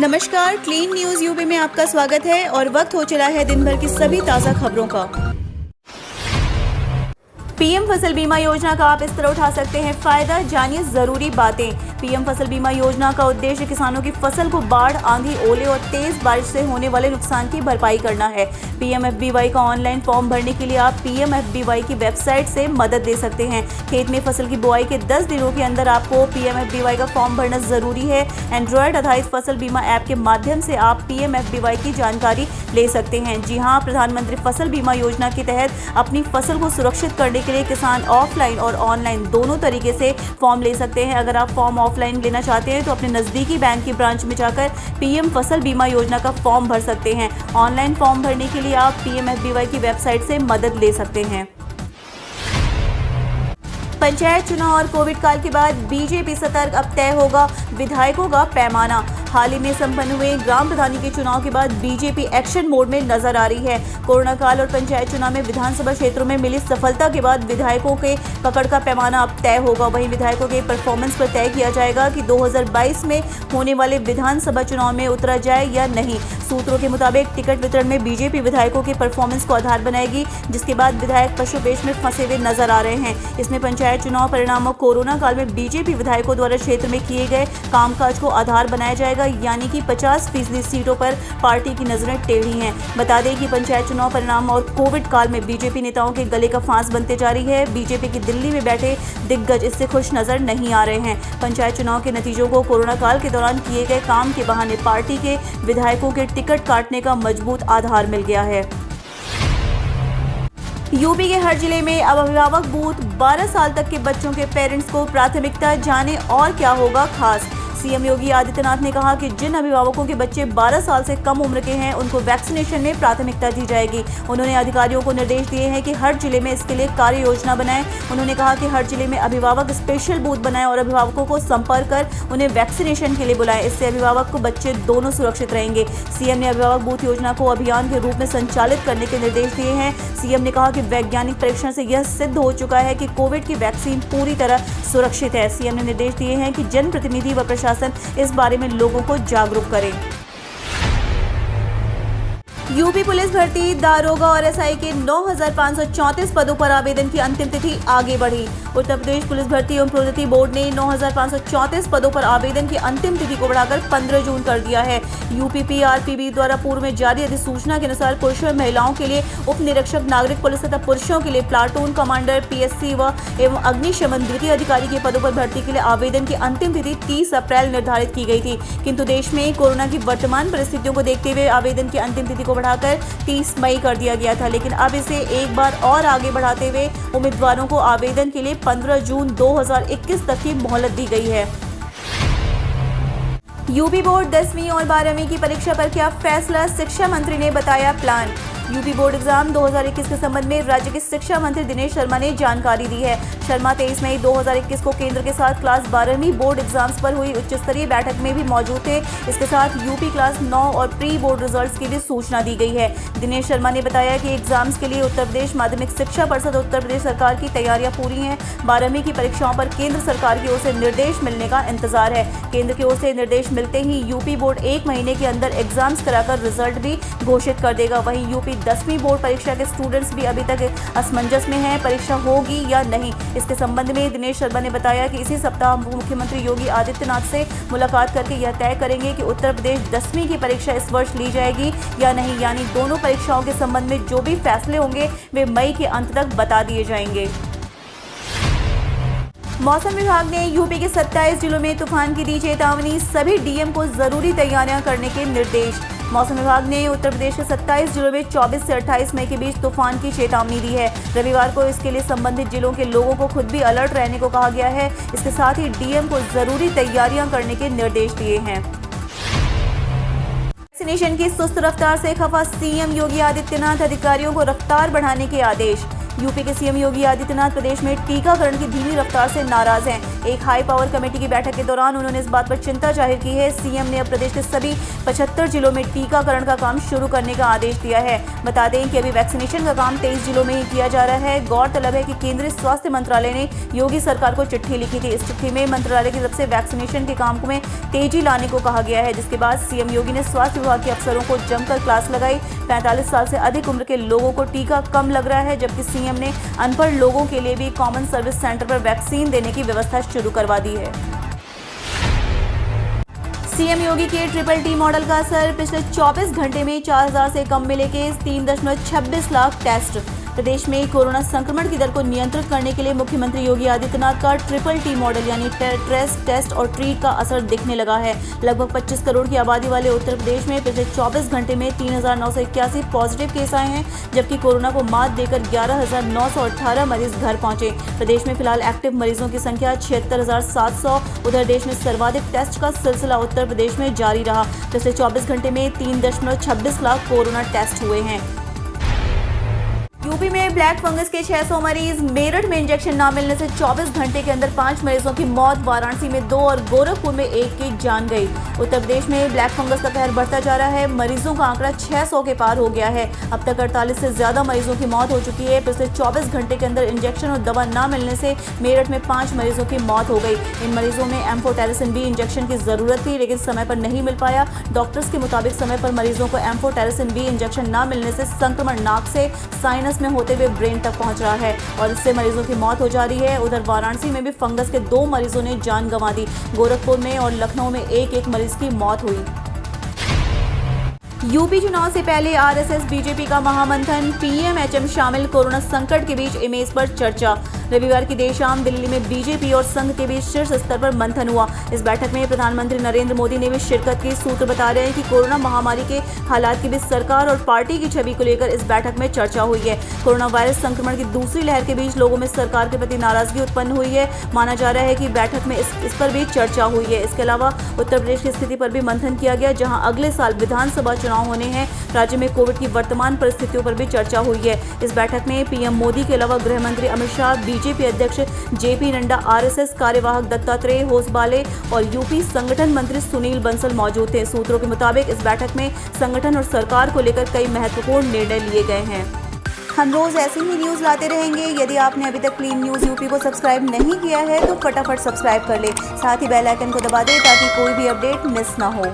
नमस्कार, clean news UP में आपका स्वागत है और वक्त हो चला है दिन भर की सभी ताज़ा खबरों का। पीएम फसल बीमा योजना का आप इस तरह उठा सकते हैं फायदा, जानिए जरूरी बातें। पीएम फसल बीमा योजना का उद्देश्य किसानों की फसल को बाढ़, आंधी, ओले और तेज बारिश से होने वाले नुकसान की भरपाई करना है। पीएमएफबीवाई का ऑनलाइन फॉर्म भरने के लिए आप पीएमएफबीवाई की वेबसाइट से मदद ले सकते हैं। खेत में फसल की बुआई के 10 दिनों के अंदर आपको पीएमएफबीवाई का फॉर्म भरना जरूरी है। एंड्रॉयड आधारित फसल बीमा ऐप के माध्यम से आप पीएमएफबीवाई की जानकारी ले सकते हैं। जी हाँ, प्रधानमंत्री फसल बीमा योजना के तहत अपनी फसल को सुरक्षित करने के लिए किसान ऑफलाइन और ऑनलाइन दोनों तरीके से फॉर्म ले सकते हैं। अगर आप फॉर्म ऑफलाइन लेना चाहते हैं तो अपने नजदीकी बैंक की ब्रांच में जाकर पीएम फसल बीमा योजना का फॉर्म भर सकते हैं। ऑनलाइन फॉर्म भरने के लिए आप पीएमएफबीवाई की वेबसाइट से मदद ले सकते हैं। पंचायत चुनाव और कोविड काल के बाद बीजेपी सतर्क, अब तय होगा विधायकों का पैमाना। हाल ही में संपन्न हुए ग्राम प्रधानी के चुनाव के बाद बीजेपी एक्शन मोड में नजर आ रही है। कोरोना काल और पंचायत चुनाव में विधानसभा क्षेत्रों में मिली सफलता के बाद विधायकों के पकड़ का पैमाना अब तय होगा। वहीं विधायकों के परफॉर्मेंस पर तय किया जाएगा कि 2022 में होने वाले विधानसभा चुनाव में उतरा जाए या नहीं। सूत्रों के मुताबिक टिकट वितरण में बीजेपी विधायकों के परफॉर्मेंस को आधार बनाएगी, जिसके बाद विधायक पशुपेश में फंसे हुए नजर आ रहे हैं। इसमें पंचायत चुनाव परिणाम और कोरोना काल में बीजेपी विधायकों द्वारा क्षेत्र में किए गए कामकाज को आधार बनाया जाएगा, यानी कि 50% सीटों पर पार्टी की नजरें टेढ़ी हैं। बता दें कि पंचायत चुनाव परिणाम और कोविड काल में बीजेपी नेताओं के गले का फांस बनते जा रही है। बीजेपी की दिल्ली में बैठे दिग्गज इससे खुश नजर नहीं आ रहे हैं। पंचायत चुनाव के नतीजों को कोरोना काल के दौरान किए गए काम के बहाने पार्टी के विधायकों के टिकट काटने का मजबूत आधार मिल गया है। यूपी के हर जिले में अब अभिभावक बूथ, 12 साल तक के बच्चों के पेरेंट्स को प्राथमिकता, जाने और क्या होगा खास। सीएम योगी आदित्यनाथ ने कहा कि जिन अभिभावकों के बच्चे 12 साल से कम उम्र के हैं उनको वैक्सीनेशन में प्राथमिकता दी जाएगी। उन्होंने अधिकारियों को निर्देश दिए हैं कि हर जिले में इसके लिए कार्य योजना बनाएं। उन्होंने कहा कि हर जिले में अभिभावक स्पेशल बूथ बनाएं और अभिभावकों को संपर्क कर उन्हें वैक्सीनेशन के लिए बुलाएं। इससे अभिभावक को बच्चे दोनों सुरक्षित रहेंगे। सीएम ने अभिभावक बूथ योजना को अभियान के रूप में संचालित करने के निर्देश दिए हैं। सीएम ने कहा कि वैज्ञानिक परीक्षण से यह सिद्ध हो चुका है कि कोविड की वैक्सीन पूरी तरह सुरक्षित है। सीएम ने निर्देश दिए हैं कि जनप्रतिनिधि व प्रशासन इस बारे में लोगों को जागरूक करें। यूपी पुलिस भर्ती, दारोगा और एसआई के 9,534 पदों पर आवेदन की अंतिम तिथि आगे बढ़ी। उत्तर प्रदेश पुलिस भर्ती एवं प्रोन्नति बोर्ड ने 9,534 पदों पर आवेदन की अंतिम तिथि को बढ़ाकर 15 जून कर दिया है। यूपी पीआरपीबी द्वारा पूर्व में जारी अधिसूचना के अनुसार पुरुषों और महिलाओं के लिए उप निरीक्षक नागरिक पुलिस तथा पुरुषों के लिए प्लाटून कमांडर, पीएससी एवं अग्निशमन द्वितीय अधिकारी के पदों पर भर्ती के लिए आवेदन की अंतिम तिथि 30 अप्रैल निर्धारित की गई थी, किंतु देश में कोरोना की वर्तमान परिस्थितियों को देखते हुए आवेदन की अंतिम तिथि को बढ़ाकर 30 मई कर दिया गया था। लेकिन अब इसे एक बार और आगे बढ़ाते हुए उम्मीदवारों को आवेदन के लिए 15 जून 2021 तक की मोहलत दी गई है। यूपी बोर्ड 10वीं और 12वीं की परीक्षा पर क्या फैसला, शिक्षा मंत्री ने बताया प्लान। यूपी बोर्ड एग्जाम 2021 के संबंध में राज्य के शिक्षा मंत्री दिनेश शर्मा ने जानकारी दी है। शर्मा 23 मई 2021 को केंद्र के साथ क्लास 12वीं बोर्ड एग्जाम्स पर हुई उच्च स्तरीय बैठक में भी मौजूद थे। इसके साथ यूपी क्लास 9 और प्री बोर्ड रिजल्ट्स की भी सूचना दी गई है। दिनेश शर्मा ने बताया कि एग्जाम्स के लिए उत्तर प्रदेश माध्यमिक शिक्षा परिषद उत्तर प्रदेश सरकार की तैयारियां पूरी हैं। 12वीं की परीक्षाओं पर केंद्र सरकार की ओर से निर्देश मिलने का इंतजार है। केंद्र की ओर से निर्देश मिलते ही यूपी बोर्ड 1 महीने के अंदर एग्जाम्स कराकर रिजल्ट भी घोषित कर देगा। वहीं यूपी 10वीं बोर्ड परीक्षा के स्टूडेंट्स भी अभी तक असमंजस में हैं, परीक्षा होगी या नहीं। इसके संबंध में दिनेश शर्मा ने बताया कि इसी सप्ताह मुख्यमंत्री योगी आदित्यनाथ से मुलाकात करके यह तय करेंगे कि उत्तर प्रदेश 10वीं की परीक्षा इस वर्ष ली जाएगी या नहीं, यानी दोनों परीक्षाओं के संबंध में जो भी फैसले होंगे वे मई के अंत तक बता दिए जाएंगे। मौसम विभाग ने यूपी के 27 जिलों में तूफान की दी चेतावनी, सभी डीएम को जरूरी तैयारियां करने के निर्देश। मौसम विभाग ने उत्तर प्रदेश के 27 जिलों में 24 से 28 मई के बीच तूफान की चेतावनी दी है। रविवार को इसके लिए संबंधित जिलों के लोगों को खुद भी अलर्ट रहने को कहा गया है। इसके साथ ही डीएम को जरूरी तैयारियां करने के निर्देश दिए हैं। वैक्सीनेशन की सुस्त रफ्तार से खफा सीएम योगी आदित्यनाथ, अधिकारियों को रफ्तार बढ़ाने के आदेश। यूपी के सीएम योगी आदित्यनाथ प्रदेश में टीकाकरण की धीमी रफ्तार से नाराज हैं। एक हाई पावर कमेटी की बैठक के दौरान उन्होंने इस बात पर चिंता जाहिर की है। सीएम ने अब प्रदेश के सभी 75 जिलों में टीकाकरण का काम शुरू करने का आदेश दिया है। बता दें कि अभी वैक्सीनेशन का काम 23 जिलों में ही किया जा रहा है। गौरतलब है कि केंद्रीय स्वास्थ्य मंत्रालय ने योगी सरकार को चिट्ठी लिखी थी। इस चिट्ठी में मंत्रालय की तरफ से वैक्सीनेशन के काम में तेजी लाने को कहा गया है, जिसके बाद सीएम योगी ने स्वास्थ्य विभाग के अफसरों को जमकर क्लास लगाई। 45 साल से अधिक उम्र के लोगों को टीका कम लग रहा है, जबकि सीएम ने अनपढ़ लोगों के लिए भी कॉमन सर्विस सेंटर पर वैक्सीन देने की व्यवस्था शुरू करवा दी है। सीएम योगी के ट्रिपल टी मॉडल का असर, पिछले 24 घंटे में 4000 से कम मिले केस, 3.26 लाख टेस्ट। प्रदेश में कोरोना संक्रमण की दर को नियंत्रित करने के लिए मुख्यमंत्री योगी आदित्यनाथ का ट्रिपल टी मॉडल यानी ट्रेस, टेस्ट और ट्रीट का असर दिखने लगा है। लगभग 25 करोड़ की आबादी वाले उत्तर प्रदेश में पिछले 24 घंटे में 3981 पॉजिटिव केस आए हैं, जबकि कोरोना को मात देकर 11918 मरीज घर पहुंचे। प्रदेश में फिलहाल एक्टिव मरीजों की संख्या 76,700। उधर देश में सर्वाधिक टेस्ट का सिलसिला उत्तर प्रदेश में जारी रहा। पिछले 24 घंटे में 3.26 लाख कोरोना टेस्ट हुए हैं। यूपी में ब्लैक फंगस के 600 मरीज, मेरठ में इंजेक्शन न मिलने से 24 घंटे के अंदर 5 मरीजों की मौत, वाराणसी में 2 और गोरखपुर में 1 की जान गई। उत्तर प्रदेश में ब्लैक फंगस का कहर बढ़ता जा रहा है। मरीजों का आंकड़ा 600 के पार हो गया है। अब तक 48 से ज्यादा मरीजों की मौत हो चुकी है। पिछले 24 घंटे के अंदर इंजेक्शन और दवा न मिलने से मेरठ में 5 मरीजों की मौत हो गई। इन मरीजों में एम्फोटेरिसिन बी इंजेक्शन की जरूरत थी, लेकिन समय पर नहीं मिल पाया। डॉक्टर्स के मुताबिक समय पर मरीजों को एम्फोटेरिसिन बी इंजेक्शन न मिलने से संक्रमण नाक से साइनस में होते हुए ब्रेन तक पहुंच रहा है और इससे मरीजों की मौत हो जा रही है। उधर वाराणसी में भी फंगस के 2 मरीजों ने जान गंवा दी। गोरखपुर में और लखनऊ में एक मरीज की मौत हुई। यूपी चुनाव से पहले आरएसएस बीजेपी का महामंथन, पीएमएचएम शामिल, कोरोना संकट के बीच इमेज पर चर्चा। रविवार की देर शाम दिल्ली में बीजेपी और संघ के बीच शीर्ष स्तर पर मंथन हुआ। इस बैठक में प्रधानमंत्री नरेंद्र मोदी ने भी शिरकत की। सूत्र बता रहे हैं कि कोरोना महामारी के हालात के बीच सरकार और पार्टी की छवि को लेकर इस बैठक में चर्चा हुई है। कोरोना वायरस संक्रमण की दूसरी लहर के बीच लोगों में सरकार के प्रति नाराजगी उत्पन्न हुई है। माना जा रहा है कि बैठक में इस पर भी चर्चा हुई है। इसके अलावा उत्तर प्रदेश की स्थिति पर भी मंथन किया गया, जहाँ अगले साल विधानसभा चुनाव होने हैं। राज्य में कोविड की वर्तमान परिस्थितियों पर भी चर्चा हुई है। इस बैठक में पीएम मोदी के अलावा गृह मंत्री अमित शाह, बीजेपी अध्यक्ष जेपी नड्डा, आरएसएस कार्यवाहक दत्तात्रेय होसबाले और यूपी संगठन मंत्री सुनील बंसल मौजूद थे। सूत्रों के मुताबिक इस बैठक में संगठन और सरकार को लेकर कई महत्वपूर्ण निर्णय लिए गए हैं। हम रोज ऐसी ही न्यूज लाते रहेंगे। यदि आपने अभी तक क्लीन न्यूज यूपी को सब्सक्राइब नहीं किया है तो फटाफट सब्सक्राइब कर ले, साथ ही बेल आइकन को दबा दें ताकि कोई भी अपडेट मिस ना हो।